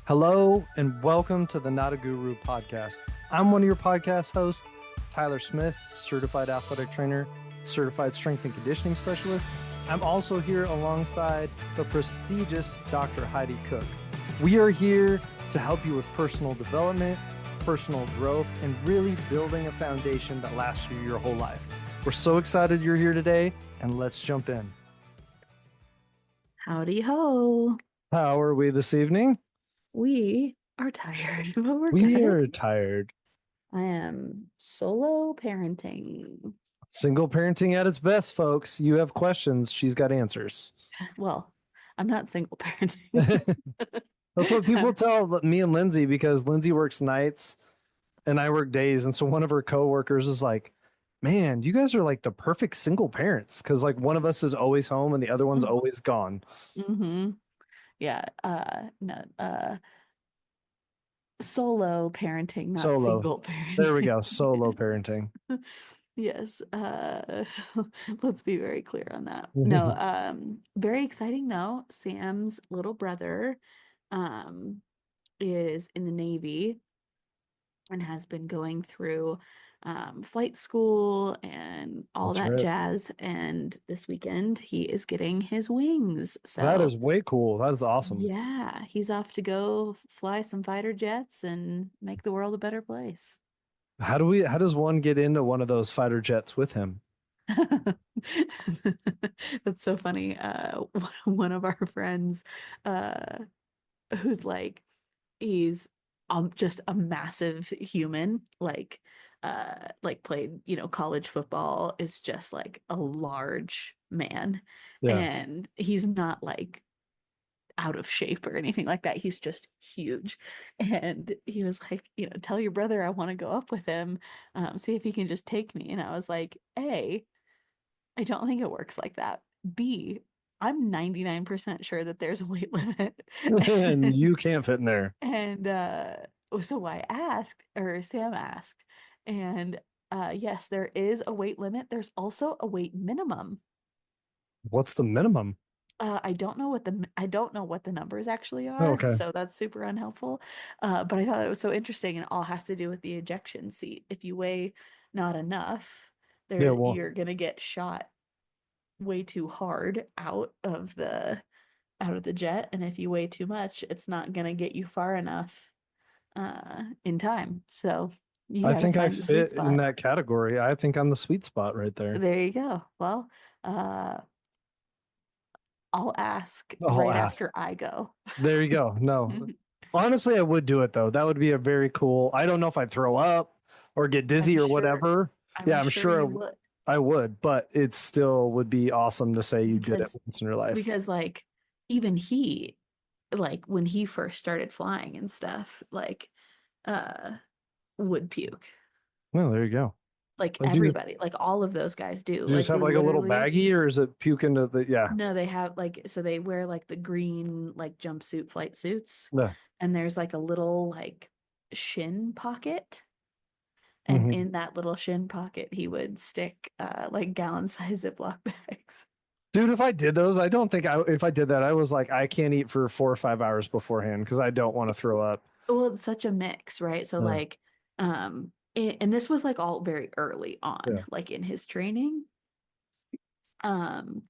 Hello and welcome to the Not a Guru podcast. I'm one of your podcast hosts, Tyler Smith, certified athletic trainer, certified strength and conditioning specialist. I'm also here alongside the prestigious Dr. Heidi Cook. We are here to help you with personal development, personal growth, and really building a foundation that lasts you your whole life. We're so excited you're here today, and let's jump in. Howdy ho. How are we this evening? We are tired, but we're We good. are tired. I am solo parenting. Single parenting at its best, folks. You have questions, she's got answers. Well, I'm not single parenting. That's what people tell me and Lindsay, because Lindsay works nights and I work days. And so one of her coworkers is like, man, you guys are like the perfect single parents, because like one of us is always home and the other one's always gone. Mm-hmm. Yeah. No, solo parenting, not Solo. single parenting. There we go. Solo parenting. Yes. Let's be very clear on that. No, very exciting though. Sam's little brother is in the Navy and has been going through flight school and all That's that right. jazz. And this weekend he is getting his wings. That So is way cool. That is awesome. yeah, he's off to go fly some fighter jets and make the world a better place. How does one get into one of those fighter jets with him? That's so funny. One of our friends, uh, who's he's just a massive human, like played, college football, is just like a large man. Yeah. And he's not like out of shape or anything like that. He's just huge. And he was like, tell your brother I want to go up with him, see if he can just take me. And I was like, A, I don't think it works like that. B, I'm 99% sure that there's a weight limit. And you can't fit in there. And so I asked, or Sam asked, and yes, there is a weight limit. There's also a weight minimum. What's the minimum? I don't know what the numbers actually Oh, are, okay. so that's super unhelpful. But I thought it was so interesting, and it all has to do with the ejection seat. If you weigh not enough, Yeah, there well, you're gonna get shot way too hard out of the jet, and if you weigh too much, it's not gonna get you far enough in time. So you I got to think I find the sweet fit in spot. that category. I think I'm the sweet spot right there. There you go. Well, uh, I'll ask I'll right ask. after I go. There you go. No, honestly, I would do it though. That would be a very cool. I don't know if I'd throw up or get I'm dizzy or sure, whatever. I'm Yeah, I'm sure you sure would, I would, but it still would be awesome to say you did it because once in your life. like even he, like when he first started flying and stuff, like uh would puke. Well, there you go. Like Like everybody, like all of those guys do. you just Like have they like a little literally, baggie, or is it puke into the? Yeah. no, they have like, so they wear like the green like jumpsuit flight suits, Yeah. and there's like a little like shin pocket. And Hmm. in that little shin pocket, he would stick like gallon-sized Ziploc bags. Dude, if I did those, I don't think if I did that, I was like, I can't eat for 4 or 5 hours beforehand because I don't want to It's throw up. well, it's such a mix, right? So Yeah. like, and this was like all very early Yeah. on, like in his training. Um,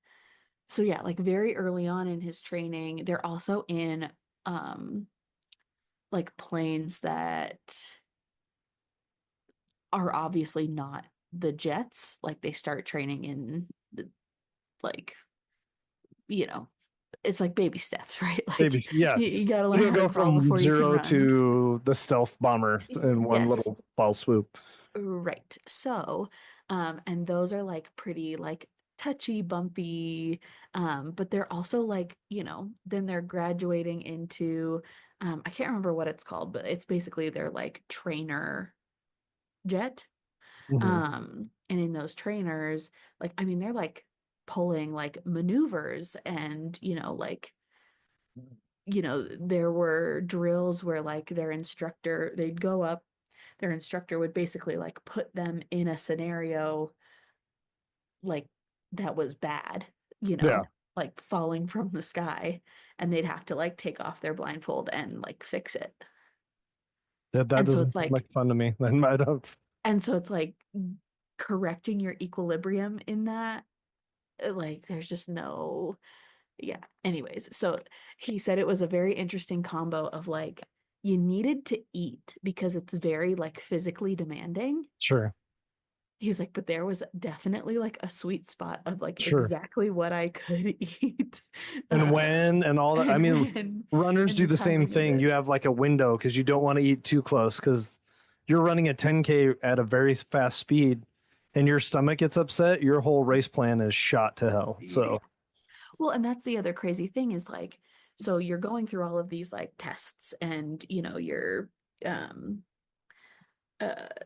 so yeah, like very early on in his training, they're also in um like planes that are obviously not the jets. Like they start training in the like, you know, it's like baby steps, right? Maybe. Like Yeah. you got to You learn don't how to go crawl from before you can zero run. to the stealth bomber in one Yes, little fall swoop. right. So, and those are like pretty like touchy, bumpy, but they're also like, then they're graduating into, I can't remember what it's called, but it's basically their like trainer jet. Hmm. And in those trainers, like, I mean, they're like pulling like maneuvers and, there were drills where like they'd go up, their instructor would basically like put them in a scenario like that was bad, you Yeah. know. like falling from the sky, and they'd have to like take off their blindfold and like fix it. That And so doesn't it's sound like like, fun to me. Then I don't. and so it's like correcting your equilibrium in that. Like, there's just no, yeah. Anyways, so he said it was a very interesting combo of like, you needed to eat because it's very like physically demanding. Sure, He was like, but there was definitely like a sweet spot of like sure. exactly what I could eat. And uh, when and all that. I and mean, when runners and do the the time I same thing. needed. You have like a window because you don't want to eat too close because you're running a 10K at a very fast speed and your stomach gets upset, your whole race plan is shot to hell. Yeah. So, Well, and that's the other crazy thing is like, so you're going through all of these like tests, and you're um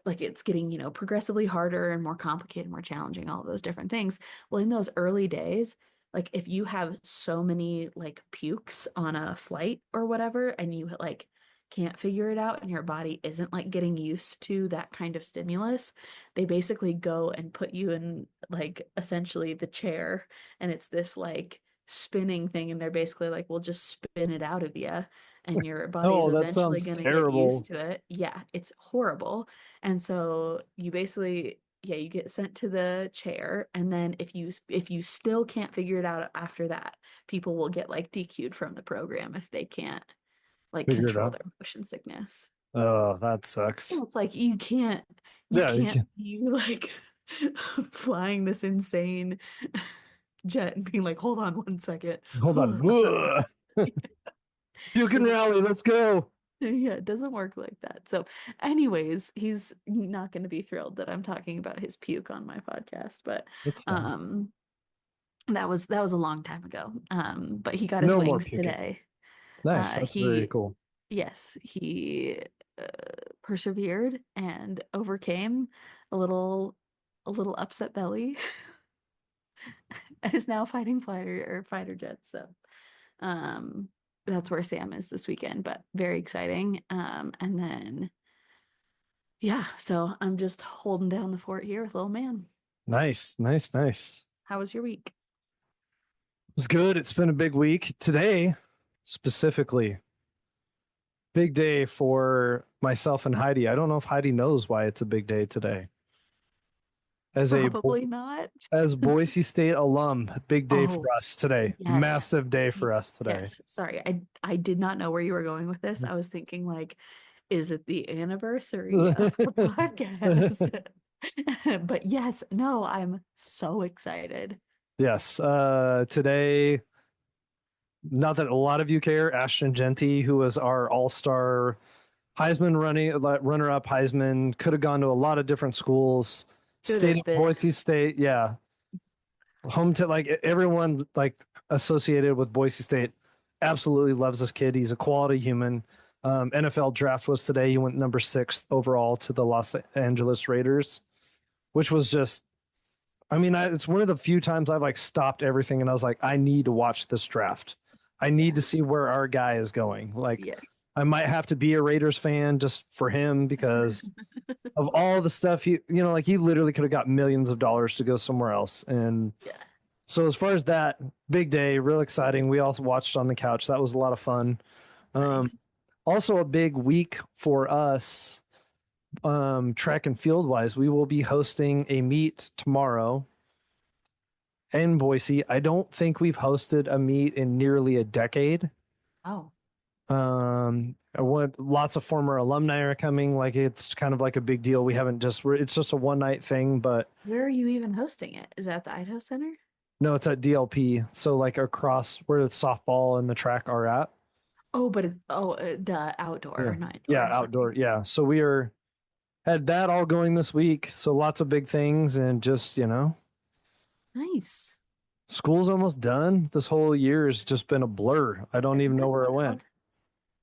like it's getting, progressively harder and more complicated, more challenging, all of those different things. Well, in those early days, like if you have so many like pukes on a flight or whatever, and you like can't figure it out and your body isn't like getting used to that kind of stimulus, they basically go and put you in like essentially the chair, and it's this like spinning thing, and they're basically like, we'll just spin it out of you, and your body is oh, that eventually sounds going to get used terrible. to it. Yeah, it's horrible. And so you basically, yeah, you get sent to the chair, and then if you still can't figure it out after that, people will get like DQ'd from the program if they can't like Figure it control out. their motion sickness. Oh, that Well, sucks. it's like you Yeah, you can't can be like flying this insane jet and being like, hold on 1 second. hold on. You can Doesn't rally. Let's go. Yeah, it doesn't work like that. So, anyways, he's not going to be thrilled that I'm talking about his puke on my podcast, but That's fine. um that was a long time ago. But he got his No more wings puking. today. Nice. That's very He cool. Yes, he uh, persevered and overcame a little upset belly and is now fighting fighter jets. So, um that's where Sam is this weekend, but very exciting. And then yeah, so I'm just holding down the fort here with little man. Nice, nice, nice. How was your week? It was good. It's been a big week. Today, specifically, big day for myself and Heidi. I don't know if Heidi knows why it's a big day today. As a Probably not. as Boise State alum, big day for Oh, us today. yes. Massive day for us today. Yes. Sorry. I did not know where you were going with this. I was thinking like, is it the anniversary of the podcast? But yes, no, I'm so excited. Yes. Today, not that a lot of you care, Ashton Genty, who was our all-star Heisman runner-up Heisman, could have gone to a lot of different schools. Should Stayed have at been. Boise State, yeah. Home to like everyone like associated with Boise State absolutely loves this kid. He's a quality human. NFL draft was today. He went number 6 overall to the Los Angeles Raiders, which was just, I mean, it's one of the few times I've like stopped everything and I was like, I need to watch this draft. I need Yeah. to see where our guy is going. Like, Yes. I might have to be a Raiders fan just for him because of all the stuff like he literally could have got millions of dollars to go somewhere else. And Yeah. so as far as that, big day, real exciting. We also watched on the couch. That was a lot of fun. Um, Nice. Also a big week for us, track and field wise. We will be hosting a meet tomorrow in Boise. I don't think we've hosted a meet in nearly a decade. Oh, I want lots of former alumni are coming. Like it's kind of like a big deal. We haven't it's just a one night thing, but where are you even hosting it? Is that the Idaho Center? no, it's at DLP. So like across where the softball and the track are at. Oh, but the Yeah. outdoor, not Yeah, indoor. outdoor. Sorry. Yeah. So had that all going this week. So lots of big things and just, Nice. school's almost done. This whole year has just been a blur. I don't even Isn't know that where it went. wild?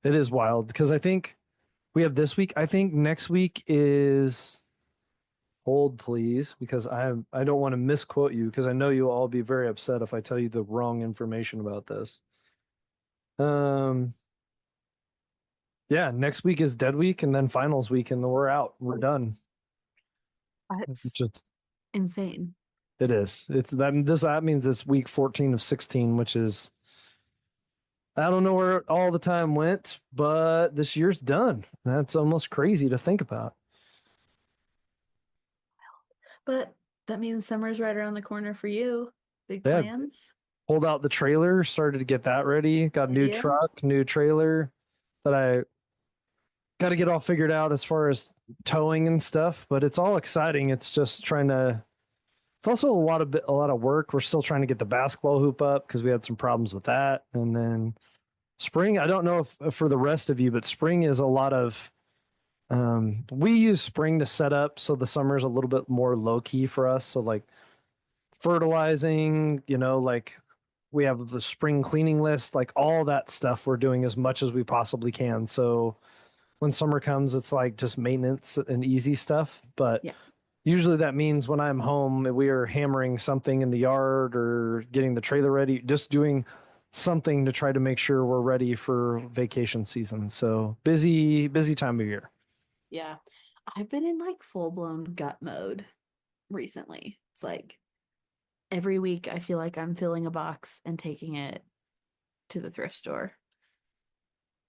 It is wild because I think we have this week. I think next week is hold please because I don't want to misquote you because I know you'll all be very upset if I tell you the wrong information about this. Um yeah, next week is dead week and then finals week and we're out. We're done. That's Just insane. It is. It's that means it's week 14 of 16, which is I don't know where all the time went, but this year's done. That's almost crazy to think about. But that means summer's right around the corner for you. Big Yeah, plans? pulled out the trailer, started to get that ready, got a new Yeah. truck, new trailer that I got to get all figured out as far as towing and stuff, but it's all exciting. It's just trying to it's also a lot of work. We're still trying to get the basketball hoop up because we had some problems with that. And then spring, I don't know if for the rest of you, but spring is a lot of we use spring to set up so the summer is a little bit more low key for us. So like fertilizing, like we have the spring cleaning list, like all that stuff we're doing as much as we possibly can. So when summer comes, it's like just maintenance and easy stuff. But Yeah. usually that means when I'm home, we are hammering something in the yard or getting the trailer ready, just doing something to try to make sure we're ready for vacation season. So busy, busy time of year. Yeah. I've been in like full blown gut mode recently. It's like every week I feel like I'm filling a box and taking it to the thrift store.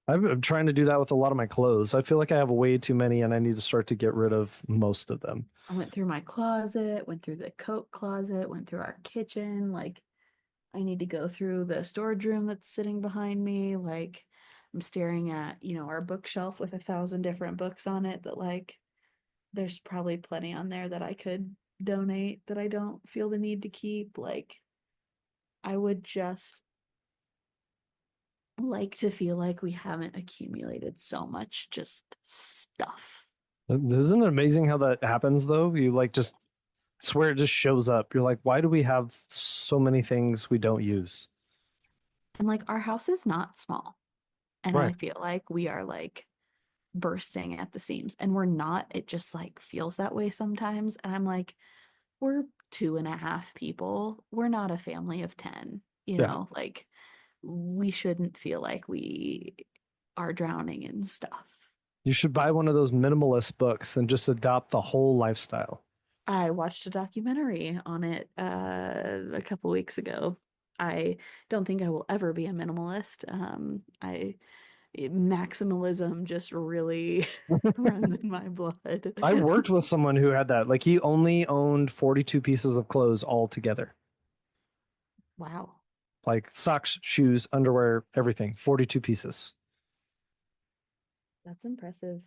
I'm trying to do that with a lot of my clothes. I feel like I have way too many and I need to start to get rid of most of them. I went through my closet, went through the coat closet, went through our kitchen. Like, I need to go through the storage room that's sitting behind me. Like, I'm staring at, our bookshelf with 1,000 different books on it that, like, there's probably plenty on there that I could donate that I don't feel the need to keep. Like, I would just like to feel like we haven't accumulated so much just stuff. Isn't it amazing how that happens though? You like just swear it just shows up. You're like, why do we have so many things we don't use? And like, our house is not small. And I Right. feel like we are like bursting at the seams. And we're not. It just like feels that way sometimes. And I'm like, we're 2.5 people. We're not a family of 10, Yeah. like we shouldn't feel like we are drowning in stuff. You should buy one of those minimalist books and just adopt the whole lifestyle. I watched a documentary on it a couple weeks ago. I don't think I will ever be a minimalist. Maximalism just really runs in my blood. I worked with someone who had that. Like he only owned 42 pieces of clothes all together. Wow, Like socks, shoes, underwear, everything. 42 pieces. that's impressive.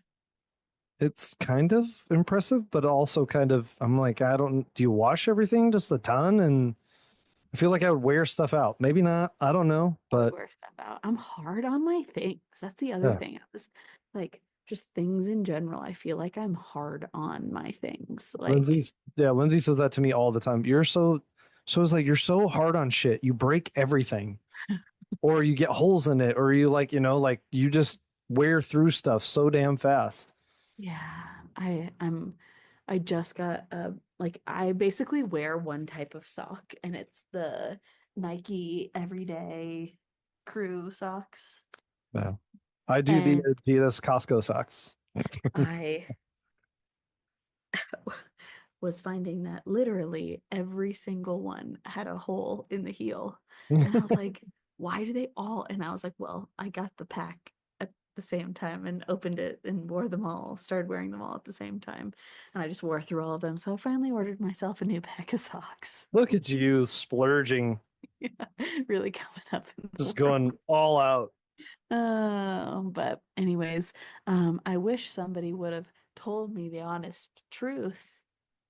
It's kind of impressive, but also kind of, I'm like, do you wash everything just a ton? And I feel like I would wear stuff out. Maybe not. I don't know. I would But wear stuff out. I'm hard on my things. That's the other yeah, thing. I was like, just things in general. I feel like I'm hard on my things. Like, Lindsay says that to me all the time. So it's like, you're so hard on shit. You break everything or you get holes in it or you like, like you just wear through stuff so damn fast. yeah, I just got like I basically wear one type of sock and it's the Nike everyday crew socks. Yeah. I do the And Adidas Costco socks. I was finding that literally every single one had a hole in the heel. And I was like, why do they all? And I was like, well, I got the pack at the same time and opened it and wore them all, started wearing them all at the same time. And I just wore through all of them. So I finally ordered myself a new pack of socks. Look at you splurging, Yeah, really coming up in the just world. going all out. But anyways, I wish somebody would have told me the honest truth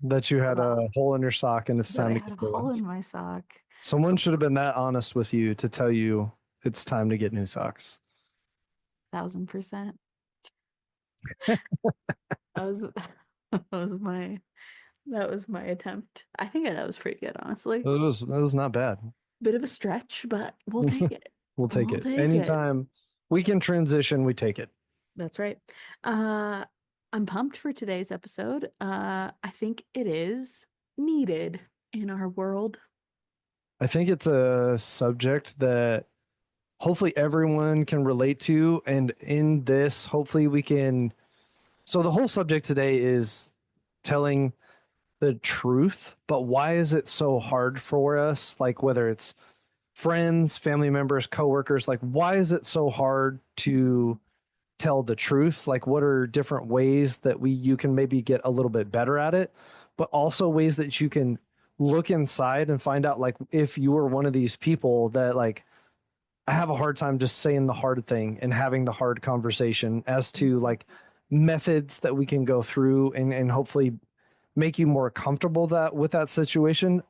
That you had about a hole in your sock and it's that I time to had get a new hole ones. in my sock. Someone should have been that honest with you to tell you it's time to get new socks. 1,000%. That was that was my that was my attempt. I think that was pretty good, honestly. It was not bad. Bit of a stretch, but we'll take it. We'll take We'll it. take it. Anytime we can transition, we take it. That's right. Uh, I'm pumped for today's episode. I think it is needed in our world. I think it's a subject that hopefully everyone can relate to. And in this, hopefully we can. So, the whole subject today is telling the truth, but why is it so hard for us? Like whether it's friends, family members, coworkers, like why is it so hard to tell the truth? Like what are different ways that you can maybe get a little bit better at it, but also ways that you can look inside and find out like if you are one of these people that like I have a hard time just saying the hard thing and having the hard conversation as to like methods that we can go through and hopefully make you more comfortable that with that situation.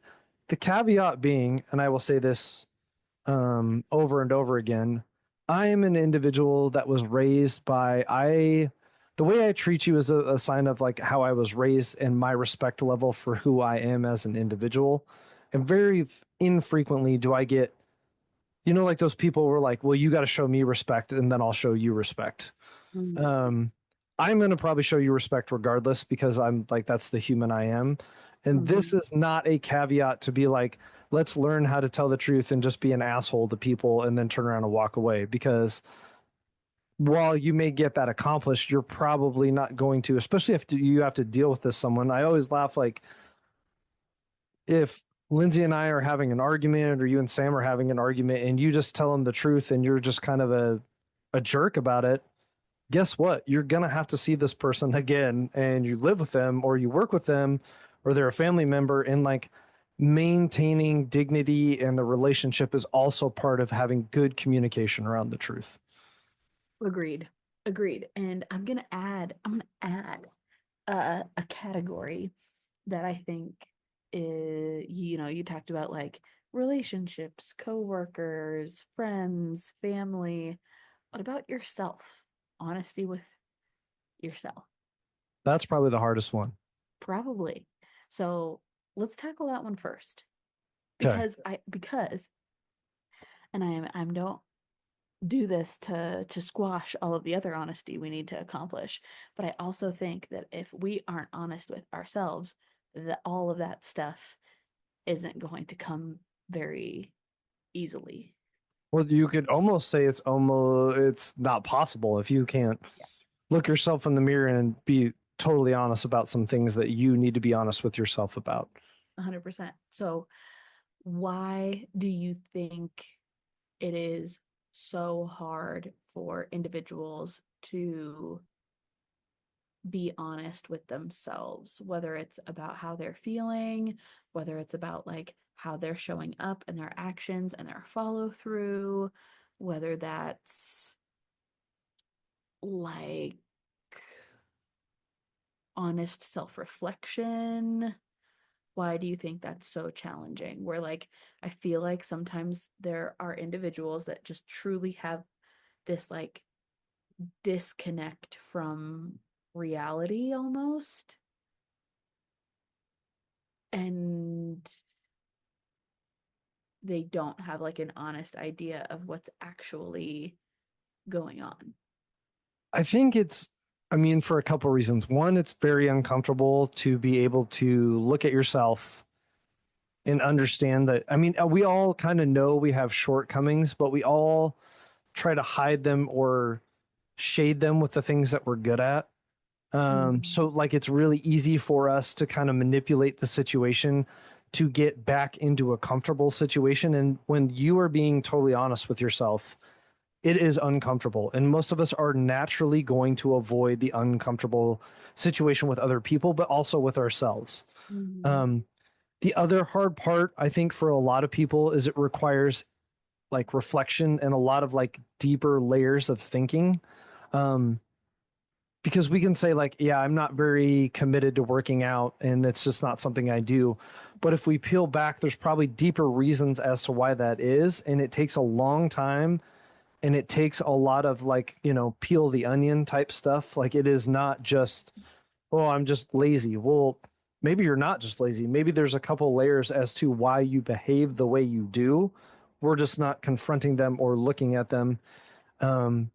The caveat being, and I will say this over and over again, I am an individual that was raised by the way I treat you is a sign of like how I was raised and my respect level for who I am as an individual. And very infrequently do I get, like those people were like, well, you got to show me respect and then I'll show you respect. Mm. Um, I'm going to probably show you respect regardless because I'm like, that's the human I am. And this Mhm. is not a caveat to be like, let's learn how to tell the truth and just be an asshole to people and then turn around and walk away. Because while you may get that accomplished, you're probably not going to, especially if you have to deal with this someone. I always laugh like if Lindsay and I are having an argument or you and Sam are having an argument and you just tell them the truth and you're just kind of a jerk about it, guess what? You're going to have to see this person again and you live with them or you work with them or they're a family member, and like maintaining dignity and the relationship is also part of having good communication around the truth. Agreed. Agreed. And I'm gonna add a category that I think is, you talked about like relationships, coworkers, friends, family. What about yourself? Honesty with yourself. That's probably the hardest one. Probably. So let's tackle that one first. Okay. Because and I don't do this to squash all of the other honesty we need to accomplish, but I also think that if we aren't honest with ourselves, that all of that stuff isn't going to come very easily. Well, you could almost say it's not possible if you can't Yeah. look yourself in the mirror and be totally honest about some things that you need to be honest with yourself about. 100%. So why do you think it is so hard for individuals to be honest with themselves, whether it's about how they're feeling, whether it's about like how they're showing up and their actions and their follow through, whether that's like honest self reflection? Why do you think that's so challenging? Where like I feel like sometimes there are individuals that just truly have this like disconnect from reality almost, and they don't have like an honest idea of what's actually going on. I think for a couple of reasons. One, it's very uncomfortable to be able to look at yourself and understand that. We all kind of know we have shortcomings, but we all try to hide them or shade them with the things that we're good at. Mhm. So like it's really easy for us to kind of manipulate the situation to get back into a comfortable situation. And when you are being totally honest with yourself, it is uncomfortable. And most of us are naturally going to avoid the uncomfortable situation with other people, but also with ourselves. Mhm. Um, the other hard part, I think, for a lot of people is it requires like reflection and a lot of like deeper layers of thinking. Um, because we can say like, yeah, I'm not very committed to working out and it's just not something I do. But if we peel back, there's probably deeper reasons as to why that is. And it takes a long time and it takes a lot of like, peel the onion type stuff. Like it is not just, oh, I'm just lazy. Well, maybe you're not just lazy. Maybe there's a couple layers as to why you behave the way you do. We're just not confronting them or looking at them. Um,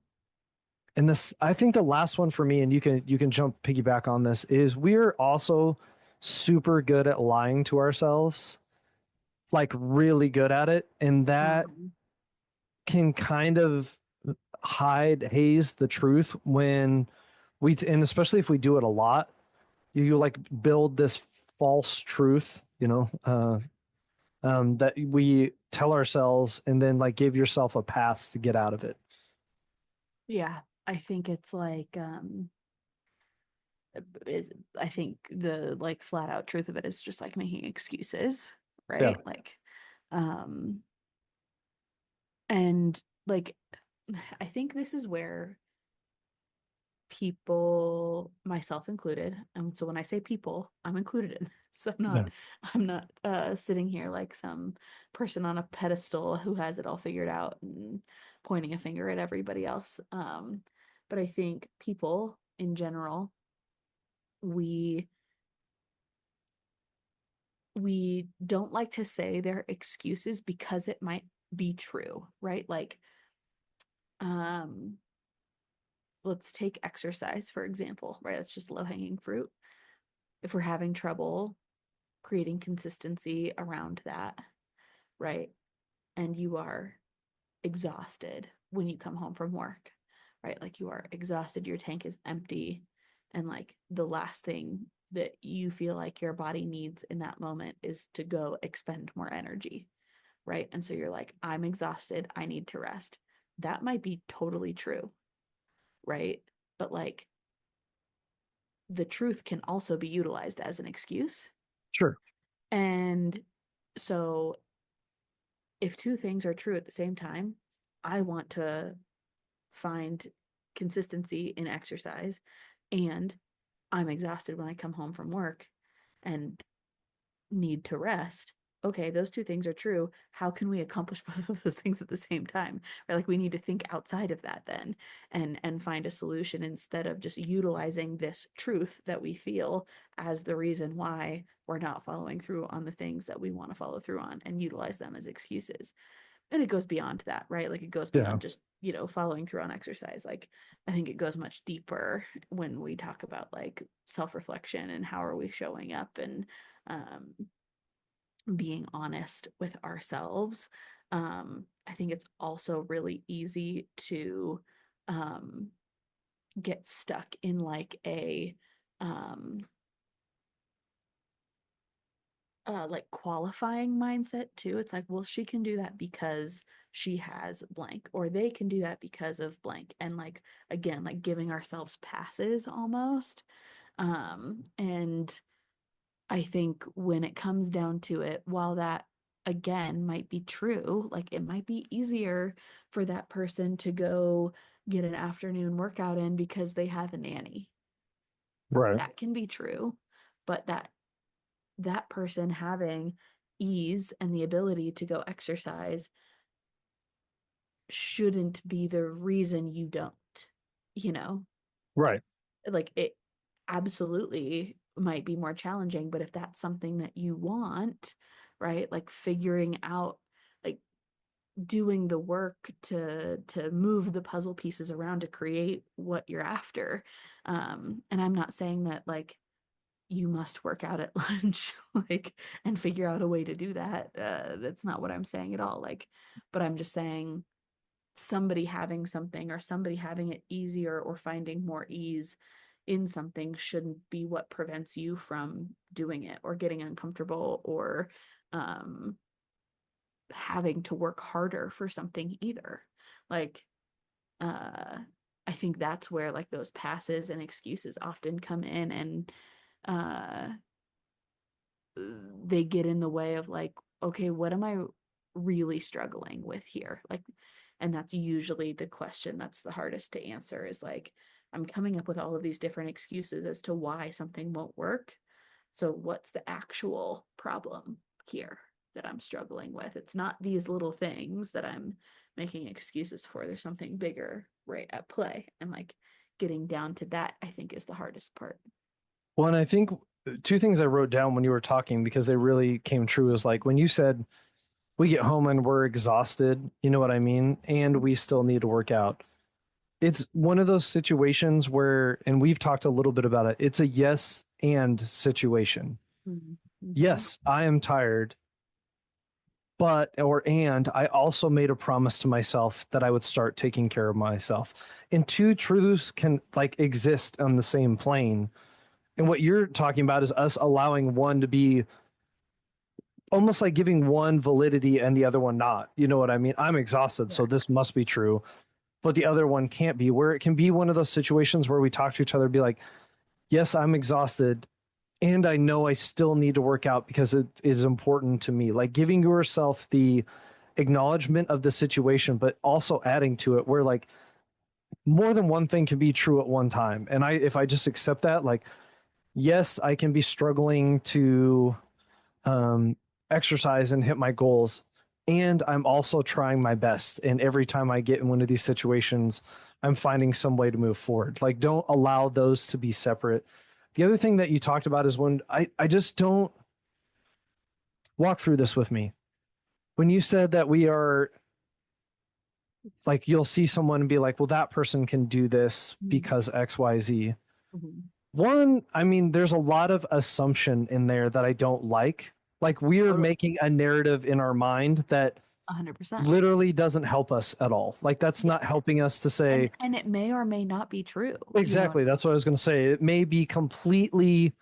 and this, I think the last one for me, and you can jump piggyback on this, is we're also super good at lying to ourselves, like really good at it. And that Mhm. can kind of haze the truth when and especially if we do it a lot, you like build this false truth, that we tell ourselves and then like give yourself a pass to get out of it. Yeah, I think it's like I think the like flat out truth of it is just like making excuses, Yeah. right? Like um and like I think this is where people, myself included, and so when I say people, I'm included in this. So Yeah. I'm not sitting here like some person on a pedestal who has it all figured out and pointing a finger at everybody else. But I think people in general, we we don't like to say their excuses because it might be true, right? Like um let's take exercise for example, right? That's just low hanging fruit. If we're having trouble creating consistency around that, right? And you are exhausted when you come home from work, right? Like you are exhausted, your tank is empty, and like the last thing that you feel like your body needs in that moment is to go expend more energy, right? And so you're like, I'm exhausted, I need to rest. That might be totally true, right? But like the truth can also be utilized as an excuse. Sure. And so if two things are true at the same time, I want to find consistency in exercise and I'm exhausted when I come home from work and need to rest. Okay, those two things are true. How can we accomplish both of those things at the same time? Right? Like we need to think outside of that then and find a solution instead of just utilizing this truth that we feel as the reason why we're not following through on the things that we want to follow through on and utilize them as excuses. And it goes beyond that, right? Like it goes Yeah. beyond just, following through on exercise. Like I think it goes much deeper when we talk about like self-reflection and how are we showing up and um being honest with ourselves. I think it's also really easy to um get stuck in um like qualifying mindset too. It's like, well, she can do that because she has blank, or they can do that because of blank. And like again, like giving ourselves passes almost. And I think when it comes down to it, while that again might be true, like it might be easier for that person to go get an afternoon workout in because they have a nanny. Right. That can be true, but that person having ease and the ability to go exercise shouldn't be the reason you don't, you know? Right. Like it absolutely might be more challenging, but if that's something that you want, right? Like figuring out like doing the work to move the puzzle pieces around to create what you're after. And I'm not saying that like you must work out at lunch like and figure out a way to do that. That's not what I'm saying at all. Like, but I'm just saying somebody having something or somebody having it easier or finding more ease in something shouldn't be what prevents you from doing it or getting uncomfortable or um having to work harder for something either. Like uh I think that's where like those passes and excuses often come in and uh they get in the way of like, okay, what am I really struggling with here? Like, and that's usually the question that's the hardest to answer is like, I'm coming up with all of these different excuses as to why something won't work. So, what's the actual problem here that I'm struggling with? It's not these little things that I'm making excuses for. There's something bigger right at play. And like getting down to that, I think, is the hardest part. Well, and I think two things I wrote down when you were talking because they really came true is like when you said we get home and we're exhausted, you know what I mean? And we still need to work out. It's one of those situations where, and we've talked a little bit about it, it's a yes and situation. Mm-hmm. Yes, I am tired, and I also made a promise to myself that I would start taking care of myself. And two truths can like exist on the same plane. And what you're talking about is us allowing one to be almost like giving one validity and the other one not. You know what I mean? I'm exhausted, so Yeah. this must be true, but the other one can't be. Where it can be one of those situations where we talk to each other, be like, yes, I'm exhausted, and I know I still need to work out because it is important to me. Like giving yourself the acknowledgement of the situation, but also adding to it where like more than one thing can be true at one time. And if I just accept that, like, yes, I can be struggling to um, exercise and hit my goals. And I'm also trying my best. And every time I get in one of these situations, I'm finding some way to move forward. Like, don't allow those to be separate. The other thing that you talked about is when I just don't walk through this with me. When you said that we are like, you'll see someone and be like, well, that person can do this Mhm. because XYZ. Mhm. One, I mean, there's a lot of assumption in there that I don't like. Like we're Totally. making a narrative in our mind that 100%. literally doesn't help us at all. Like that's Yeah. not helping us to And say and it may or may not be true, you know, exactly. That's what I was going to say. It may be completely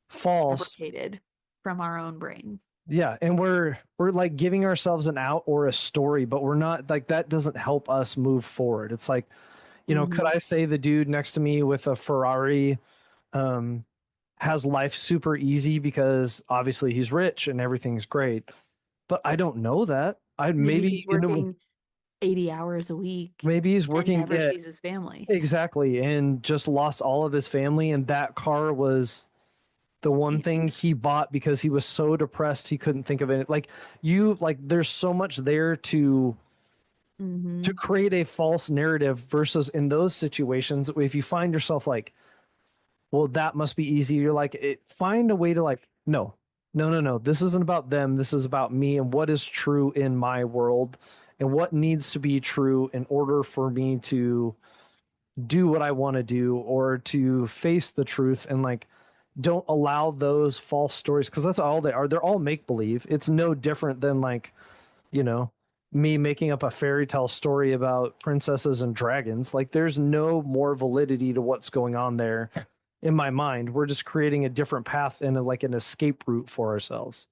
false. fabricated from our own brain. Yeah, and we're like giving ourselves an out or a story, but we're not like that doesn't help us move forward. It's like, could Mhm. I say the dude next to me with a Ferrari um has life super easy because obviously he's rich and everything's great. But I don't know that. I Maybe maybe he's working 80 hours a week maybe he's and working never at sees his family. exactly and just lost all of his family and that car was the one Yeah. thing he bought because he was so depressed he couldn't think of it. Like you like there's so much there to Mhm. create a false narrative versus in those situations if you find yourself like well, that must be easy. You're like, find a way to like, no, no, no, no. This isn't about them. This is about me and what is true in my world and what needs to be true in order for me to do what I want to do or to face the truth and like, don't allow those false stories because that's all they are. They're all make believe. It's no different than like, you know, me making up a fairy tale story about princesses and dragons. Like there's no more validity to what's going on there in my mind. We're just creating a different path and like an escape route for ourselves.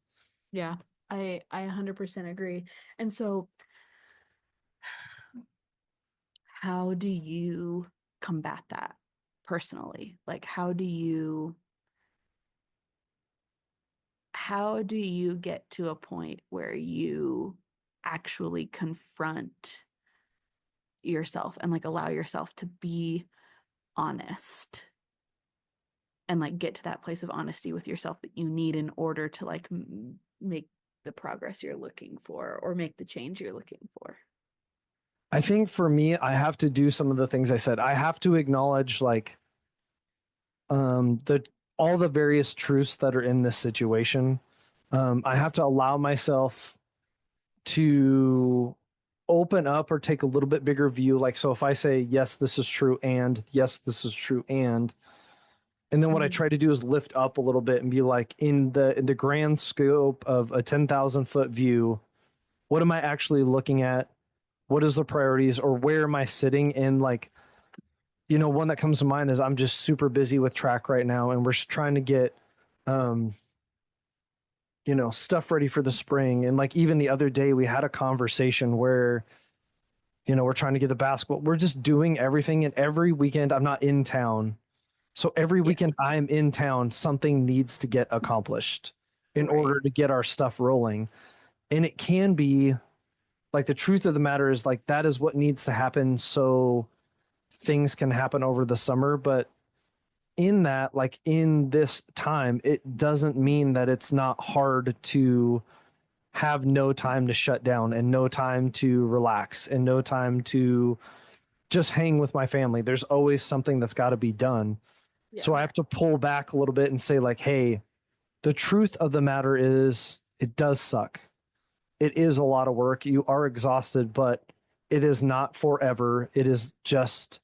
Yeah. I 100% agree. And so how do you combat that personally? Like how do you get to a point where you actually confront yourself and like allow yourself to be honest and like get to that place of honesty with yourself that you need in order to like make the progress you're looking for or make the change you're looking for? I think for me, I have to do some of the things I said. I have to acknowledge like the all the various truths that are in this situation. I have to allow myself to open up or take a little bit bigger view. Like, so if I say, yes, this is true, and yes, this is true, and then what I Mhm. try to do is lift up a little bit and be like, in the grand scope of a 10,000 foot view, what am I actually looking at? What is the priorities or where am I sitting? And like, one that comes to mind is I'm just super busy with track right now and we're trying to get, um, stuff ready for the spring. And like, even the other day we had a conversation where, we're trying to get the basketball. We're just doing everything. And every weekend I'm not in town. So every Yeah, weekend I'm in town, something needs to get accomplished in right. order to get our stuff rolling. And it can be like the truth of the matter is like that is what needs to happen so things can happen over the summer. But in that, like in this time, it doesn't mean that it's not hard to have no time to shut down and no time to relax and no time to just hang with my family. There's always something that's got to be done. Yeah. So I have to pull back a little bit and say, like, hey, the truth of the matter is it does suck. It is a lot of work. You are exhausted, but it is not forever. It is just,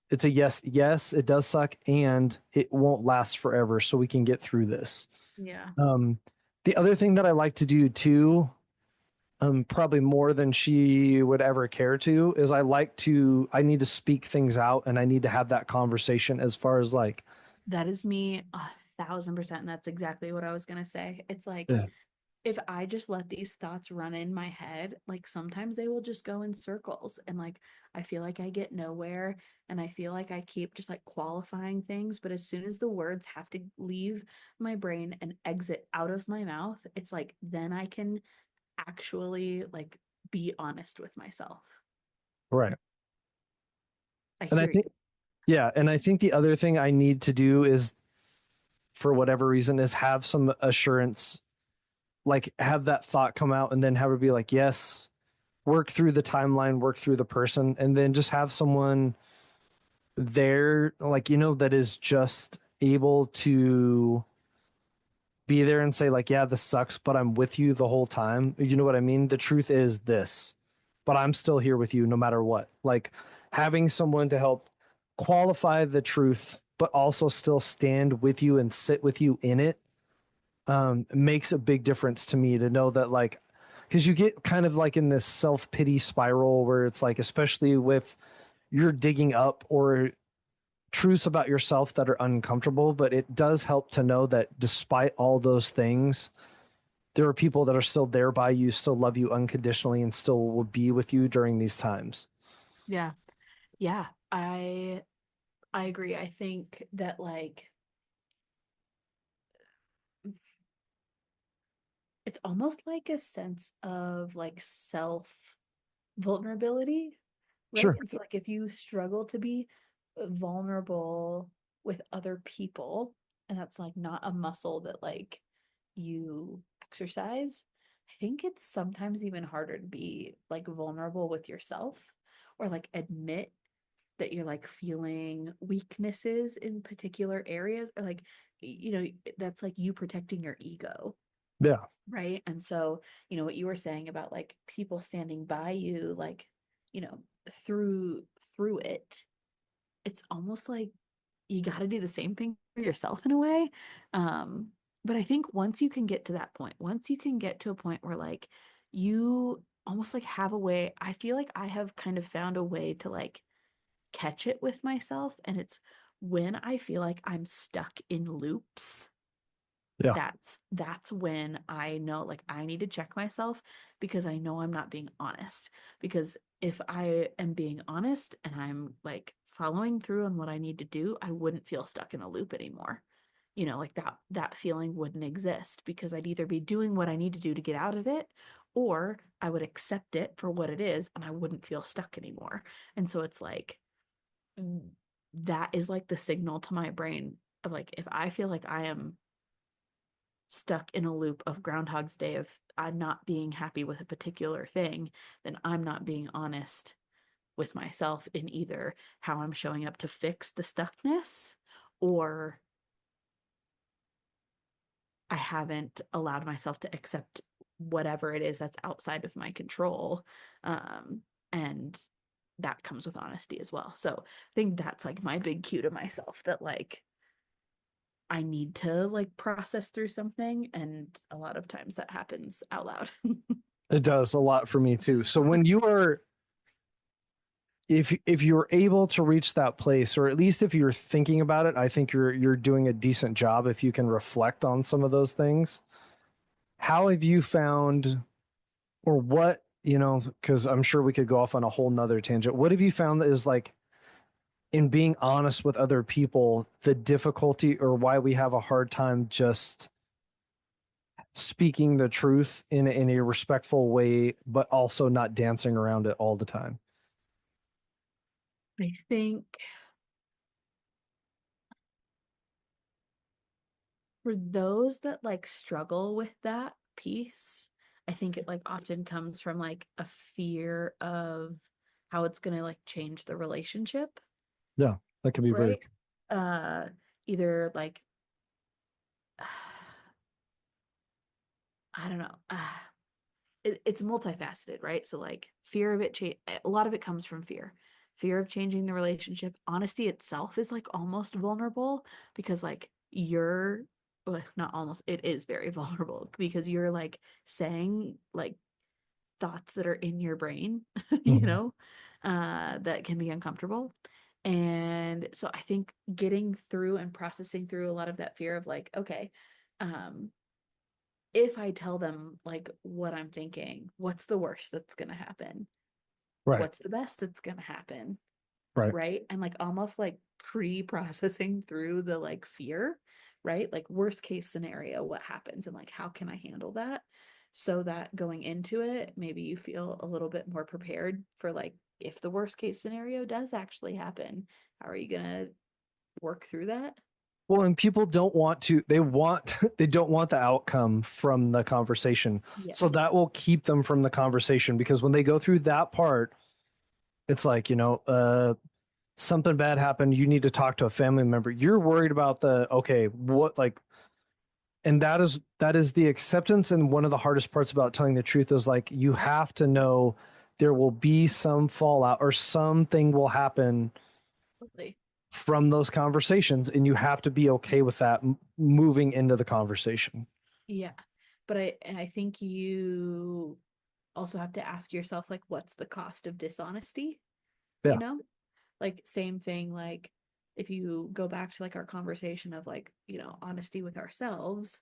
it's a yes, yes, it does suck and it won't last forever. So we can get through this. Yeah. Um, the other thing that I like to do too, probably more than she would ever care to, is I need to speak things out and I need to have that conversation as far as like, That is me 1,000%. And that's exactly what I was going to say. It's like, Yeah. if I just let these thoughts run in my head, like sometimes they will just go in circles and like I feel like I get nowhere and I feel like I keep just like qualifying things. But as soon as the words have to leave my brain and exit out of my mouth, it's like then I can actually like be honest with myself. Right. I And I hear think, you. yeah. And I think the other thing I need to do is, for whatever reason, is have some assurance, like have that thought come out and then have her be like, yes, work through the timeline, work through the person, and then just have someone there, like, that is just able to be there and say, like, yeah, this sucks, but I'm with you the whole time. You know what I mean? The truth is this, but I'm still here with you no matter what. Like, having someone to help qualify the truth, but also still stand with you and sit with you in it, makes a big difference to me, to know that, like, because you get kind of like in this self pity spiral where it's like, especially with you're digging up or truths about yourself that are uncomfortable, but it does help to know that despite all those things, there are people that are still there by you, still love you unconditionally, and still will be with you during these times. Yeah. Yeah. I agree. I think that like it's almost like a sense of like self vulnerability, right? Sure. And so, like, if you struggle to be vulnerable with other people, and that's like not a muscle that like you exercise, I think it's sometimes even harder to be like vulnerable with yourself or like admit that you're like feeling weaknesses in particular areas or like, that's like you protecting your ego. Yeah. Right. And so, what you were saying about like people standing by you, like, you know, through through it, it's almost like you got to do the same thing for yourself in a way. Um, but I think once you can get to that point, once you can get to a point where like you almost like have a way, I feel like I have kind of found a way to like catch it with myself. And it's when I feel like I'm stuck in loops, Yeah. that's when I know like I need to check myself because I know I'm not being honest. Because if I am being honest and I'm like following through on what I need to do, I wouldn't feel stuck in a loop anymore. Like that feeling wouldn't exist because I'd either be doing what I need to do to get out of it or I would accept it for what it is and I wouldn't feel stuck anymore. And so it's like that is like the signal to my brain of like if I feel like I am stuck in a loop of Groundhog's Day of I'm not being happy with a particular thing, then I'm not being honest with myself in either how I'm showing up to fix the stuckness or I haven't allowed myself to accept whatever it is that's outside of my control. And that comes with honesty as well. So I think that's like my big cue to myself that like I need to like process through something. And a lot of times that happens out loud. It does a lot for me too. So when you are, if you're able to reach that place, or at least if you're thinking about it, I think you're doing a decent job if you can reflect on some of those things. How have you found, or what, because I'm sure we could go off on a whole nother tangent. What have you found that is like, in being honest with other people, the difficulty or why we have a hard time just speaking the truth in a respectful way, but also not dancing around it all the time? I think for those that like struggle with that piece, I think it like often comes from like a fear of how it's going to like change the relationship, Yeah, that can be very. right? Uh Either like I don't know. It's multifaceted, right? So like fear of it a lot of it comes from fear of changing the relationship. Honesty itself is like almost vulnerable because like you're well, not almost, it is very vulnerable because you're like saying like thoughts that are in your brain, Mhm. that can be uncomfortable. And so I think getting through and processing through a lot of that fear of like, okay, um, if I tell them like what I'm thinking, what's the worst that's going to happen? Right. What's the best that's going to happen? Right. Right. And like almost like pre-processing through the like fear, right? Like worst case scenario, what happens and like how can I handle that? So that going into it, maybe you feel a little bit more prepared for like if the worst case scenario does actually happen, how are you gonna work through that? Well, and people don't want to, they want, they don't want the outcome from the conversation. Yeah. So that will keep them from the conversation because when they go through that part, it's like, something bad happened. You need to talk to a family member. You're worried about okay, what, like, and that is the acceptance. And one of the hardest parts about telling the truth is like, you have to know there will be some fallout or something will happen Totally. from those conversations. And you have to be okay with that moving into the conversation. Yeah. But I think you also have to ask yourself like what's the cost of dishonesty, you Yeah. know? Like same thing, like if you go back to like our conversation of like, honesty with ourselves,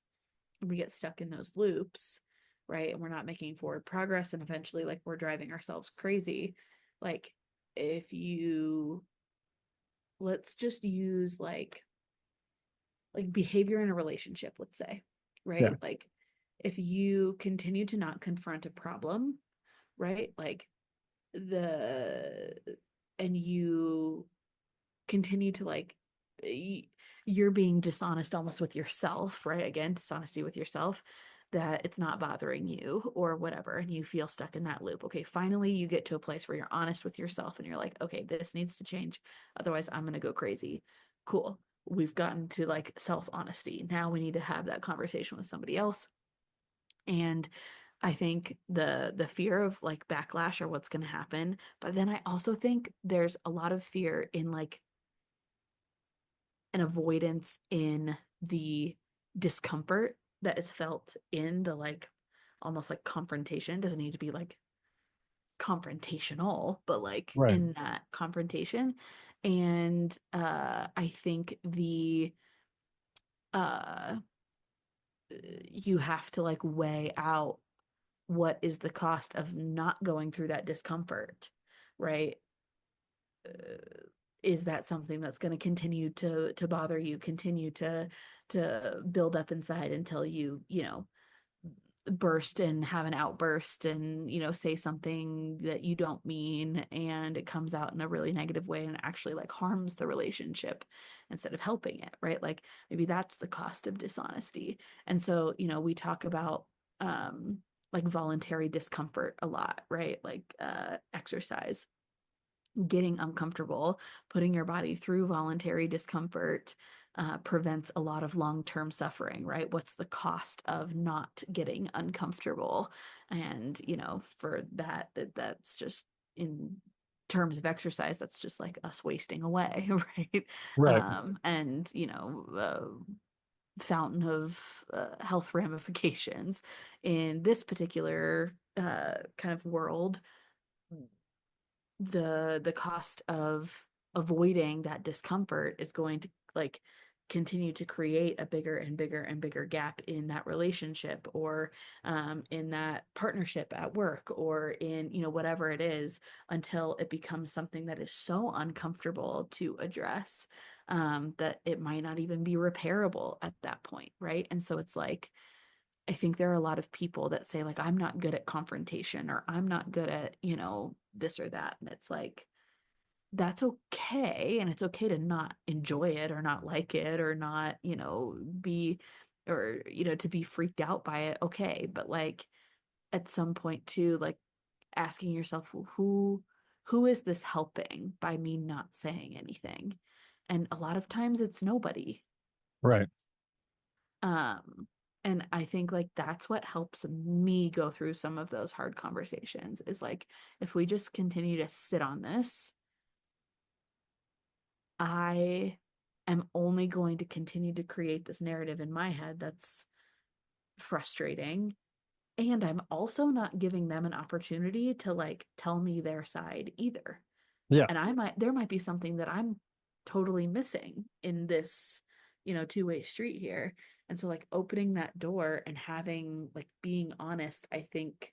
we get stuck in those loops, right? And we're not making forward progress and eventually like we're driving ourselves crazy. Like if you let's just use like behavior in a relationship, let's say, Yeah. right? Like if you continue to not confront a problem, right? Like the and you continue to like you're being dishonest almost with yourself, right? Again, dishonesty with yourself, that it's not bothering you or whatever, and you feel stuck in that loop. Okay, finally you get to a place where you're honest with yourself and you're like, okay, this needs to change. Otherwise, I'm going to go crazy. Cool. We've gotten to like self honesty. Now we need to have that conversation with somebody else. And I think the fear of like backlash or what's going to happen, but then I also think there's a lot of fear in like an avoidance in the discomfort that is felt in the like almost like confrontation. Doesn't need to be like confrontational, but like Right. in that confrontation. And I think the uh you have to like weigh out what is the cost of not going through that discomfort, right? Is that something that's going to continue to bother you, continue to build up inside until you burst and have an outburst and say something that you don't mean and it comes out in a really negative way and actually like harms the relationship instead of helping it, right? Like maybe that's the cost of dishonesty. And so we talk about like voluntary discomfort a lot, right? Like exercise, getting uncomfortable, putting your body through voluntary discomfort prevents a lot of long-term suffering, right? What's the cost of not getting uncomfortable? And, for that's just in terms of exercise, that's just like us wasting away, right? Right. And, fountain of health ramifications in this particular kind of world. The cost of avoiding that discomfort is going to like continue to create a bigger and bigger and bigger gap in that relationship or in that partnership at work or in whatever it is, until it becomes something that is so uncomfortable to address that it might not even be repairable at that point, right? And so it's like I think there are a lot of people that say like I'm not good at confrontation or I'm not good at, this or that. And it's like that's okay, and it's okay to not enjoy it or not like it or not, be or to be freaked out by it. Okay, but like at some point too, like asking yourself, "Well, who is this helping by me not saying anything?" And a lot of times it's nobody. Right. Um, and I think like that's what helps me go through some of those hard conversations is like if we just continue to sit on this, I am only going to continue to create this narrative in my head that's frustrating. And I'm also not giving them an opportunity to like tell me their side either. Yeah. And there might be something that I'm totally missing in this, two-way street here. And so like opening that door and having like being honest, I think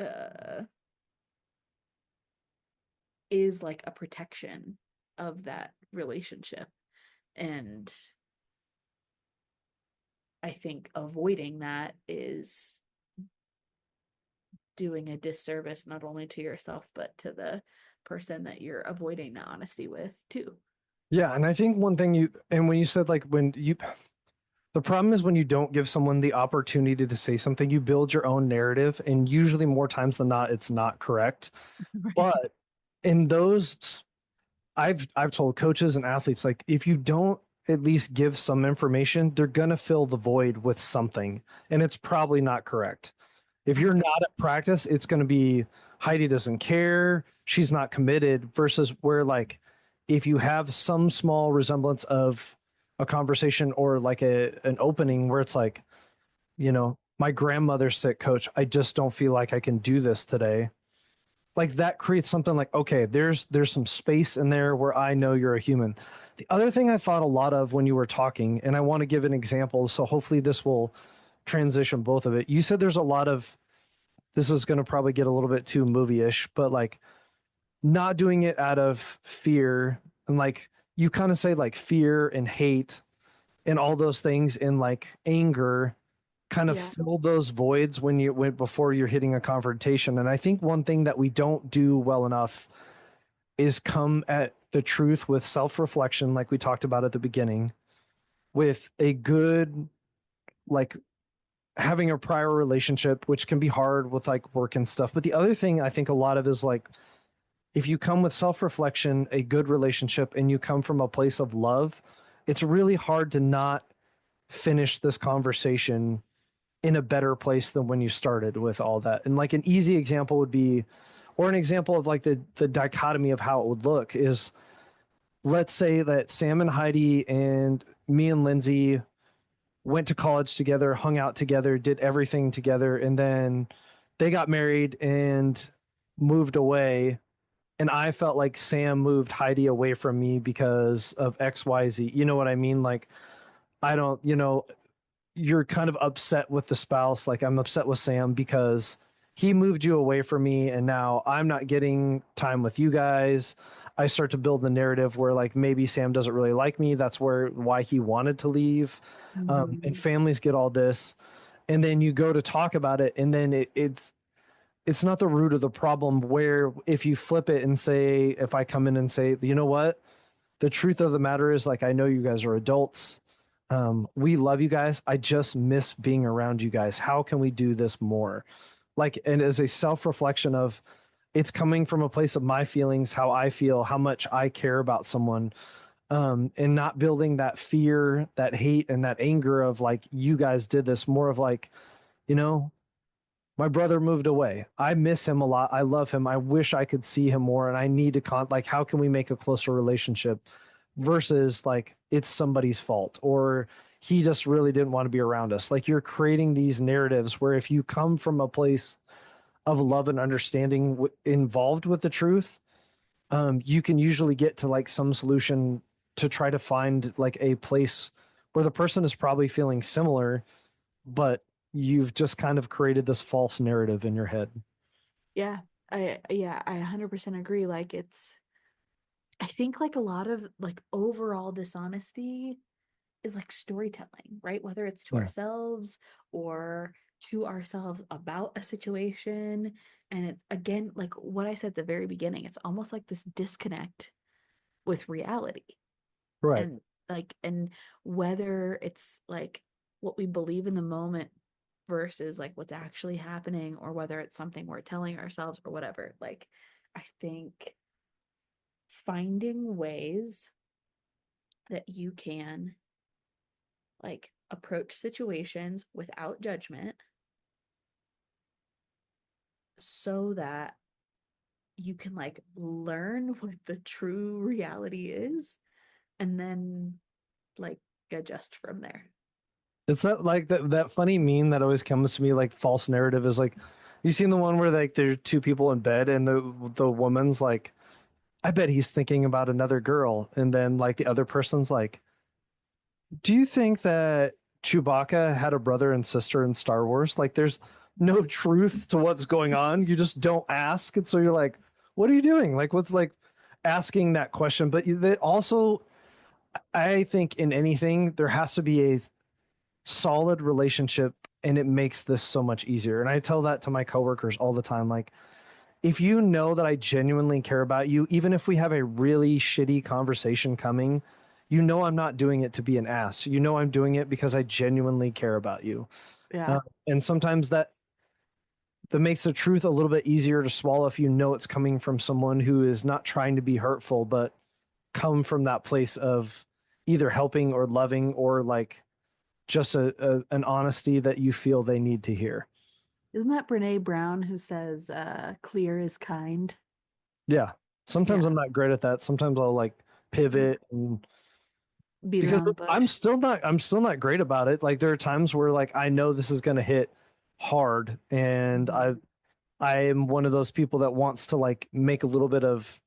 uh is like a protection of that relationship. And I think avoiding that is doing a disservice not only to yourself but to the person that you're avoiding the honesty with too. Yeah. And I think one thing and when you said like the problem is when you don't give someone the opportunity to say something, you build your own narrative. And usually more times than not, it's not correct. Right. But in those, I've told coaches and athletes, like, if you don't at least give some information, they're going to fill the void with something. And it's probably not correct. If you're not 100%. at practice, it's going to be Heidi doesn't care. She's not committed versus where, like, if you have some small resemblance of a conversation or like an opening where it's like, my grandmother's sick, coach. I just don't feel like I can do this today. Like that creates something like, okay, there's some space in there where I know you're a human. The other thing I thought a lot of when you were talking, and I want to give an example, so hopefully this will transition both of it. You said there's a lot of this is going to probably get a little bit too movie-ish, but like not doing it out of fear and like you kind of say like fear and hate and all those things and like anger kind of Yeah. fill those voids when you went before you're hitting a confrontation. And I think one thing that we don't do well enough is come at the truth with self-reflection, like we talked about at the beginning, with a good like having a prior relationship, which can be hard with like work and stuff. But the other thing I think a lot of is like if you come with self-reflection, a good relationship, and you come from a place of love, it's really hard to not finish this conversation in a better place than when you started with all that. And like an easy example would be, or an example of like the dichotomy of how it would look is, let's say that Sam and Heidi and me and Lindsay went to college together, hung out together, did everything together, and then they got married and moved away. And I felt like Sam moved Heidi away from me because of XYZ. You know what I mean? Like, I don't, you're kind of upset with the spouse. Like, I'm upset with Sam because he moved you away from me and now I'm not getting time with you guys. I start to build the narrative where like maybe Sam doesn't really like me. That's why he wanted to leave. And Mhm. families get all this. And then you go to talk about it, and then it's not the root of the problem. Where if you flip it and say, if I come in and say, you know what, the truth of the matter is like, I know you guys are adults. We love you guys. I just miss being around you guys. How can we do this more? Like, and as a self reflection of it's coming from a place of my feelings, how I feel, how much I care about someone, and not building that fear, that hate, and that anger of like, you guys did this, more of like, you know, my brother moved away. I miss him a lot. I love him. I wish I could see him more. And I need to like, how can we make a closer relationship versus like it's somebody's fault or he just really didn't want to be around us. Like you're creating these narratives where if you come from a place of love and understanding involved with the truth, you can usually get to like some solution to try to find like a place where the person is probably feeling similar, but you've just kind of created this false narrative in your head. Yeah. I 100% agree. Like I think like a lot of like overall dishonesty is like storytelling, right? Whether it's to Yeah. ourselves or to ourselves about a situation. And it again, like what I said at the very beginning, it's almost like this disconnect with reality. Right. And whether it's like what we believe in the moment versus like what's actually happening, or whether it's something we're telling ourselves or whatever. Like I think finding ways that you can like approach situations without judgment so that you can like learn what the true reality is and then like adjust from there. It's not like that funny meme that always comes to me like false narrative is like, you seen the one where like there's two people in bed and the woman's like I bet he's thinking about another girl. And then like the other person's like, do you think that Chewbacca had a brother and sister in Star Wars? Like there's no truth to what's going on. You just don't ask. And so you're like, what are you doing? Like what's like asking that question? But that also, I think in anything, there has to be a solid relationship and it makes this so much easier. And I tell that to my coworkers all the time. Like, if you know that I genuinely care about you, even if we have a really shitty conversation coming, you know I'm not doing it to be an ass. You know I'm doing it because I genuinely care about you. Yeah. Uh, and sometimes that makes the truth a little bit easier to swallow if you know it's coming from someone who is not trying to be hurtful, but come from that place of either helping or loving or like just an honesty that you feel they need to hear. Isn't that Brene Brown who says clear is kind? Yeah. Sometimes Yeah. I'm not great at that. Sometimes I'll like pivot and Beat because around the bush. I'm still not great about it. Like there are times where like I know this is going to hit hard and Mhm. I am one of those people that wants to like make a little bit of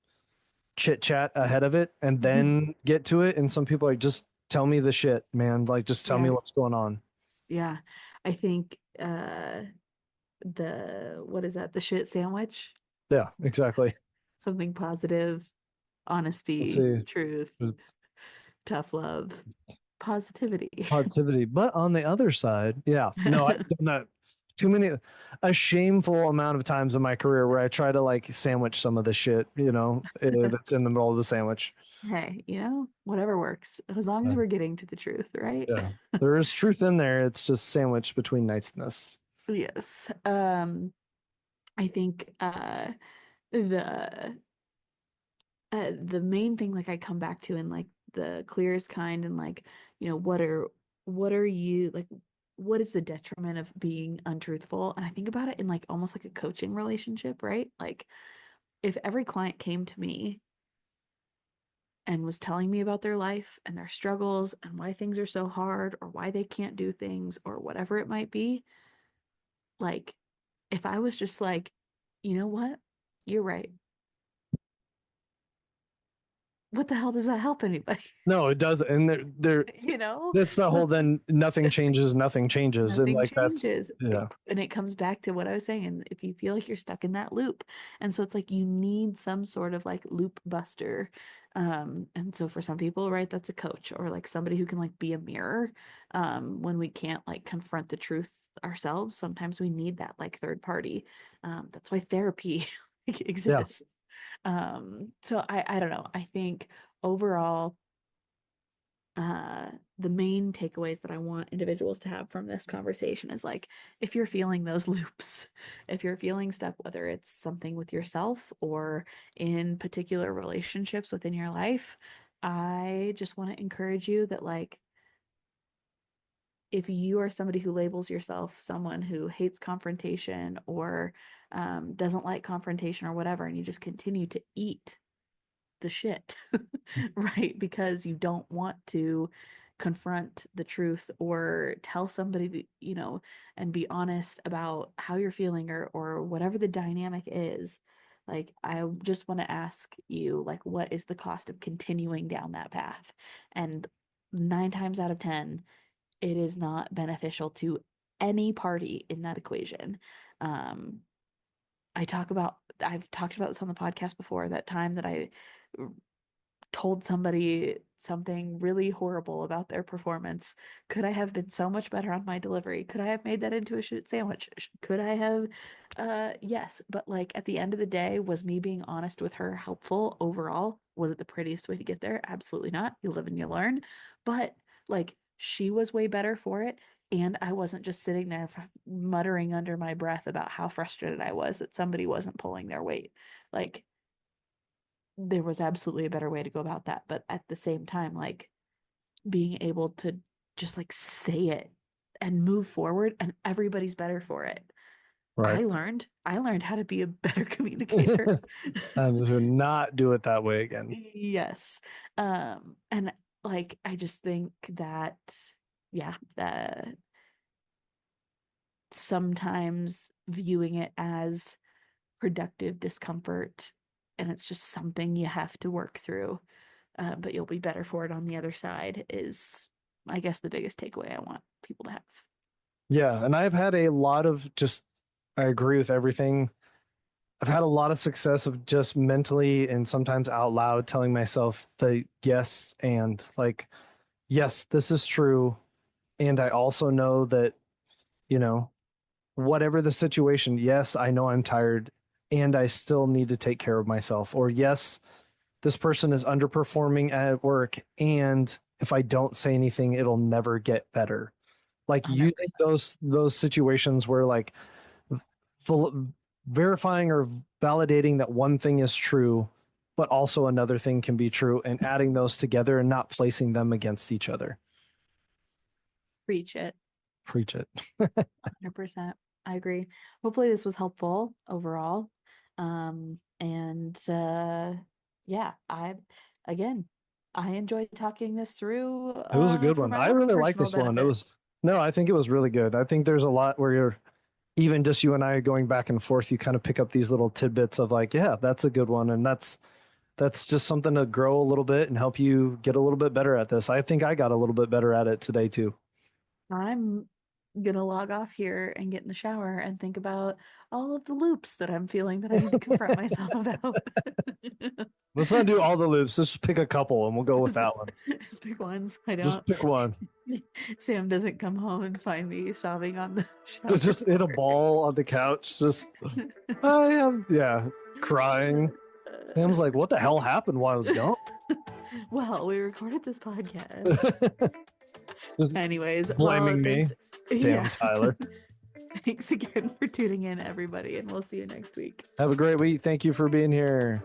chit chat ahead of it and then get to it, and some people are like just tell me the shit, man. Like just tell me Yeah. what's going on. Yeah. I think what is that? The shit sandwich? Yeah, exactly. Something positive, Let's honesty, see. truth, tough love, positivity. Positivity. But on the other side, yeah, no, I've done that too many, a shameful amount of times in my career where I try to like sandwich some of the shit, that's in the middle of the sandwich. Hey, whatever works, as long as Yeah. we're getting to the truth, right? Yeah. There is truth in there. It's just sandwiched between niceness. Yes. I think the the main thing like I come back to in like the clearest kind and like, what are you like what is the detriment of being untruthful? And I think about it in like almost like a coaching relationship, right? Like if every client came to me and was telling me about their life and their struggles and why things are so hard or why they can't do things or whatever it might be, like if I was just like, you know what? You're right. What the hell does that help anybody? No, it does. And there, you know? that's the So whole then nothing changes. And nothing like that's, changes. yeah, And it comes back to what I was saying. And if you feel like you're stuck in that loop, and so it's like you need some sort of like loop buster. And so for some people, right, that's a coach or like somebody who can like be a mirror. When we can't like confront the truth ourselves, sometimes we need that like third party. That's why therapy yeah, exists. So I don't know. I think overall uh the main takeaways that I want individuals to have from this conversation is like if you're feeling those loops, if you're feeling stuck, whether it's something with yourself or in particular relationships within your life, I just want to encourage you that like if you are somebody who labels yourself someone who hates confrontation or doesn't like confrontation or whatever, and you just continue to eat the shit, right? Because you don't want to confront the truth or tell somebody that, and be honest about how you're feeling or whatever the dynamic is. Like, I just want to ask you, like, what is the cost of continuing down that path? And 9 times out of 10, it is not beneficial to any party in that equation. Um, I've talked about this on the podcast before, that time that I told somebody something really horrible about their performance. Could I have been so much better on my delivery? Could I have made that into a shit sandwich? Could I have? Yes. But like at the end of the day, was me being honest with her helpful overall? Was it the prettiest way to get there? Absolutely not. You live and you learn. But like she was way better for it. And I wasn't just sitting there muttering under my breath about how frustrated I was that somebody wasn't pulling their weight. Like there was absolutely a better way to go about that. But at the same time, like being able to just like say it and move forward and everybody's better for it. right. I learned how to be a better communicator. And to not do it that way again. Yes. And like I just think that yeah, that sometimes viewing it as productive discomfort and it's just something you have to work through, but you'll be better for it on the other side is, I guess, the biggest takeaway I want people to have. Yeah, and I've had a lot of just, I agree with everything. I've had a lot of success of just mentally and sometimes out loud telling myself the yes and like, yes, this is true. And I also know that, you know, whatever the situation, yes, I know I'm tired and I still need to take care of myself. Or yes, this person is underperforming at work and if I don't say anything, it'll never get better. Like using 100%. those situations where like val- verifying or validating that one thing is true, but also another thing can be true, and adding those together and not placing them against each other. Preach it. Preach it. 100%. I agree. Hopefully this was helpful overall. And yeah, again, I enjoyed talking this through It was a good for one. my I own really like personal this one. It benefit. was no, I think it was really good. I think there's a lot where you're even just you and I going back and forth, you kind of pick up these little tidbits of like, yeah, that's a good one. And that's just something to grow a little bit and help you get a little bit better at this. I think I got a little bit better at it today too. I'm gonna log off here and get in the shower and think about all of the loops that I'm feeling that I need to confront myself about. Let's not do all the loops. Let's just pick a couple and we'll go with Just that one. just pick ones. I don't. Just pick one. Sam doesn't come home and find me sobbing on the shower It's just in a floor. ball on the couch. Just I am, yeah, crying. Sam's like, what the hell happened while I was gone? Well, we recorded this podcast. Just Anyways, blaming me. thanks. Damn, Yeah. Tyler. Thanks again for tuning in, everybody, and we'll see you next week. Have a great week. Thank you for being here.